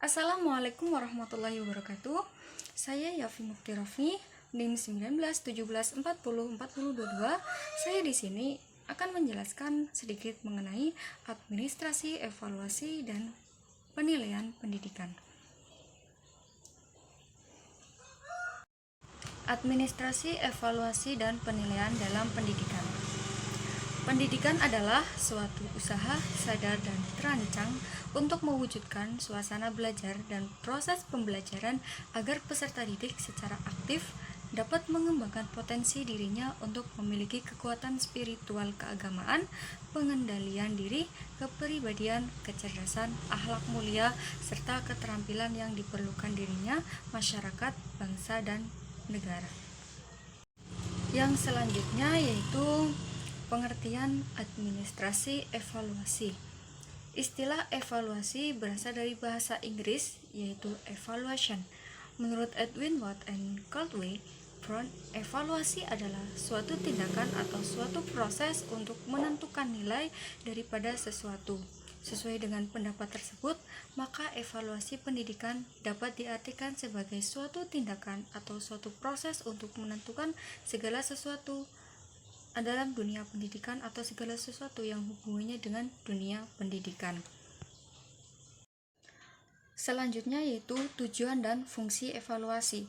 Assalamualaikum warahmatullahi wabarakatuh. Saya Yafi Muktirafni, NIM 1917404022. Saya di sini akan menjelaskan sedikit mengenai administrasi, evaluasi, dan penilaian pendidikan. Administrasi, evaluasi, dan penilaian dalam pendidikan. Pendidikan adalah suatu usaha sadar dan terancang untuk mewujudkan suasana belajar dan proses pembelajaran agar peserta didik secara aktif dapat mengembangkan potensi dirinya untuk memiliki kekuatan spiritual keagamaan, pengendalian diri, kepribadian, kecerdasan, akhlak mulia, serta keterampilan yang diperlukan dirinya, masyarakat, bangsa, dan negara. Yang selanjutnya yaitu pengertian administrasi evaluasi. Istilah evaluasi berasal dari bahasa Inggris yaitu evaluation. Menurut Edwin Watt and Caldwell, evaluasi adalah suatu tindakan atau suatu proses untuk menentukan nilai daripada sesuatu. Sesuai dengan pendapat tersebut, maka evaluasi pendidikan dapat diartikan sebagai suatu tindakan atau suatu proses untuk menentukan segala sesuatu dalam dunia pendidikan atau segala sesuatu yang hubungannya dengan dunia pendidikan. Selanjutnya yaitu tujuan dan fungsi evaluasi.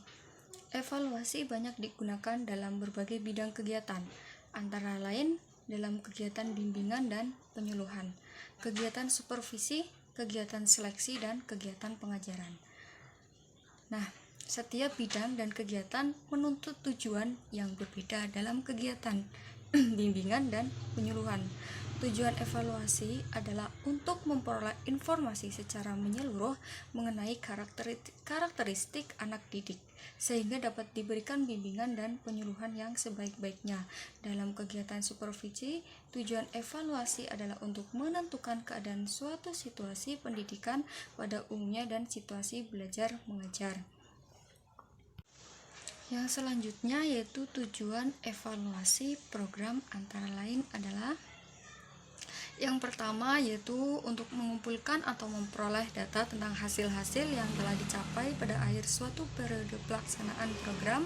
Evaluasi banyak digunakan dalam berbagai bidang kegiatan, antara lain dalam kegiatan bimbingan dan penyuluhan, kegiatan supervisi, kegiatan seleksi, dan kegiatan pengajaran. Nah, setiap bidang dan kegiatan menuntut tujuan yang berbeda dalam kegiatan bimbingan dan penyuluhan. Tujuan evaluasi adalah untuk memperoleh informasi secara menyeluruh mengenai karakteristik anak didik, sehingga dapat diberikan bimbingan dan penyuluhan yang sebaik-baiknya. Dalam kegiatan supervisi, tujuan evaluasi adalah untuk menentukan keadaan suatu situasi pendidikan pada umumnya dan situasi belajar mengajar. Yang selanjutnya yaitu tujuan evaluasi program, antara lain adalah yang pertama yaitu untuk mengumpulkan atau memperoleh data tentang hasil-hasil yang telah dicapai pada akhir suatu periode pelaksanaan program.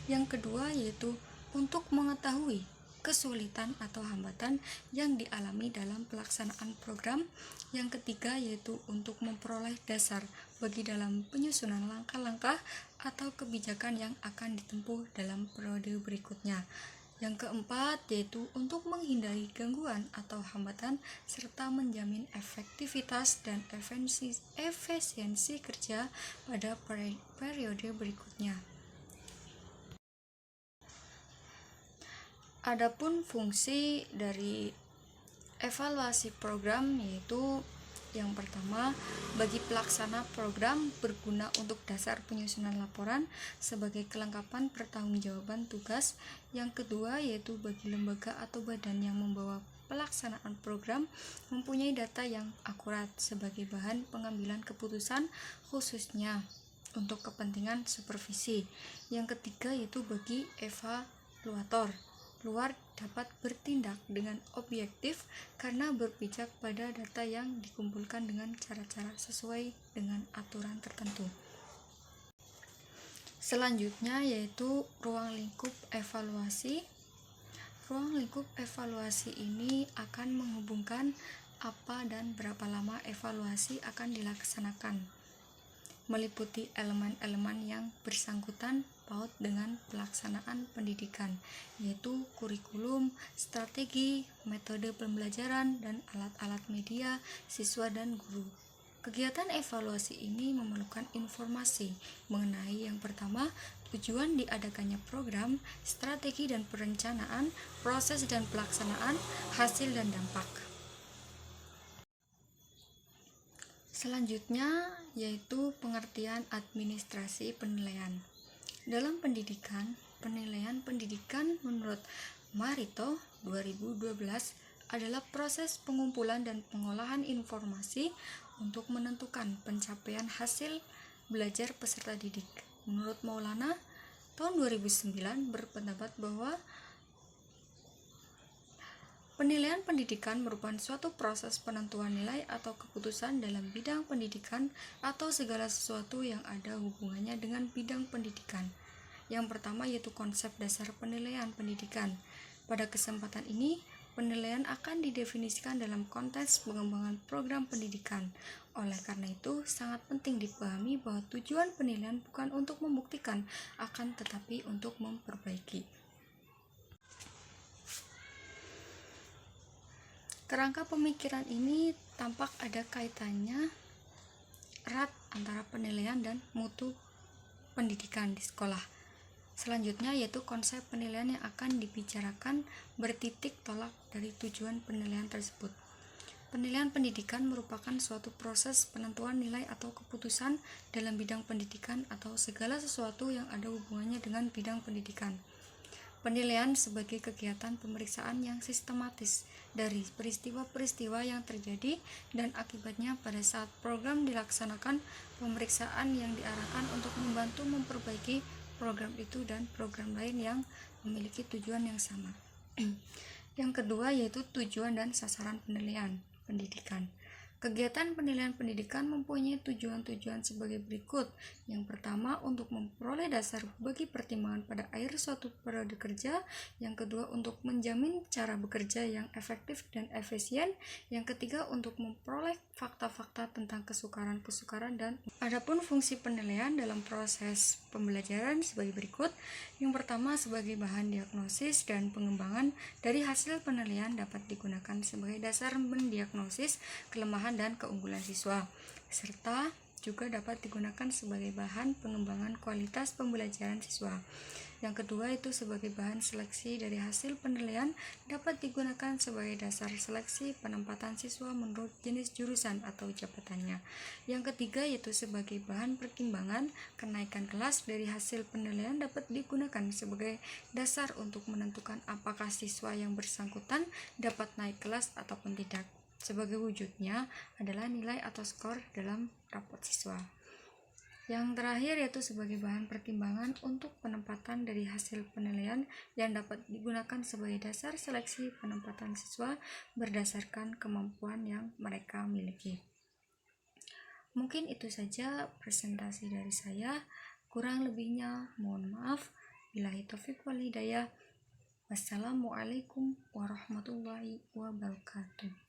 Yang kedua yaitu untuk mengetahui kesulitan atau hambatan yang dialami dalam pelaksanaan program. Yang ketiga yaitu untuk memperoleh dasar bagi dalam penyusunan langkah-langkah atau kebijakan yang akan ditempuh dalam periode berikutnya. Yang keempat yaitu untuk menghindari gangguan atau hambatan serta menjamin efektivitas dan efisiensi kerja pada periode berikutnya. Adapun fungsi dari evaluasi program yaitu yang pertama, bagi pelaksana program berguna untuk dasar penyusunan laporan sebagai kelengkapan pertanggungjawaban tugas. Yang kedua yaitu bagi lembaga atau badan yang membawa pelaksanaan program mempunyai data yang akurat sebagai bahan pengambilan keputusan, khususnya untuk kepentingan supervisi. Yang ketiga yaitu bagi evaluator luar dapat bertindak dengan objektif karena berpijak pada data yang dikumpulkan dengan cara-cara sesuai dengan aturan tertentu. Selanjutnya yaitu ruang lingkup evaluasi. Ruang lingkup evaluasi ini akan menghubungkan apa dan berapa lama evaluasi akan dilaksanakan, meliputi elemen-elemen yang bersangkutan paut dengan pelaksanaan pendidikan, yaitu kurikulum, strategi, metode pembelajaran, dan alat-alat media, siswa dan guru. Kegiatan evaluasi ini memerlukan informasi mengenai yang pertama, tujuan diadakannya program, strategi dan perencanaan, proses dan pelaksanaan, hasil dan dampak. Selanjutnya yaitu pengertian administrasi penilaian. Dalam pendidikan, penilaian pendidikan menurut Marito 2012 adalah proses pengumpulan dan pengolahan informasi untuk menentukan pencapaian hasil belajar peserta didik. Menurut Maulana tahun 2009 berpendapat bahwa Penilaian pendidikan merupakan suatu proses penentuan nilai atau keputusan dalam bidang pendidikan atau segala sesuatu yang ada hubungannya dengan bidang pendidikan. Yang pertama yaitu konsep dasar penilaian pendidikan. Pada kesempatan ini, penilaian akan didefinisikan dalam konteks pengembangan program pendidikan. Oleh karena itu, sangat penting dipahami bahwa tujuan penilaian bukan untuk membuktikan, akan tetapi untuk memperbaiki. Kerangka pemikiran ini tampak ada kaitannya erat antara penilaian dan mutu pendidikan di sekolah. Selanjutnya yaitu konsep penilaian yang akan dibicarakan bertitik tolak dari tujuan penilaian tersebut. Penilaian pendidikan merupakan suatu proses penentuan nilai atau keputusan dalam bidang pendidikan atau segala sesuatu yang ada hubungannya dengan bidang pendidikan. Penilaian sebagai kegiatan pemeriksaan yang sistematis dari peristiwa-peristiwa yang terjadi dan akibatnya pada saat program dilaksanakan, pemeriksaan yang diarahkan untuk membantu memperbaiki program itu dan program lain yang memiliki tujuan yang sama. Yang kedua yaitu tujuan dan sasaran penilaian pendidikan. Kegiatan penilaian pendidikan mempunyai tujuan-tujuan sebagai berikut. Yang pertama, untuk memperoleh dasar bagi pertimbangan pada akhir suatu periode kerja. Yang kedua, untuk menjamin cara bekerja yang efektif dan efisien. Yang ketiga, untuk memperoleh fakta-fakta tentang kesukaran-kesukaran dan adapun fungsi penilaian dalam proses pembelajaran sebagai berikut. Yang pertama, sebagai bahan diagnosis dan pengembangan dari hasil penilaian dapat digunakan sebagai dasar mendiagnosis kelemahan dan keunggulan siswa, serta juga dapat digunakan sebagai bahan pengembangan kualitas pembelajaran siswa. Yang kedua itu sebagai bahan seleksi dari hasil penilaian dapat digunakan sebagai dasar seleksi penempatan siswa menurut jenis jurusan atau jabatannya. Yang ketiga yaitu sebagai bahan pertimbangan kenaikan kelas dari hasil penilaian dapat digunakan sebagai dasar untuk menentukan apakah siswa yang bersangkutan dapat naik kelas ataupun tidak. Sebagai wujudnya adalah nilai atau skor dalam rapot siswa. Yang terakhir yaitu sebagai bahan pertimbangan untuk penempatan dari hasil penilaian yang dapat digunakan sebagai dasar seleksi penempatan siswa berdasarkan kemampuan yang mereka miliki. Mungkin itu saja presentasi dari saya. Kurang lebihnya mohon maaf. Billahi taufiq wal hidayah. Wassalamualaikum warahmatullahi wabarakatuh.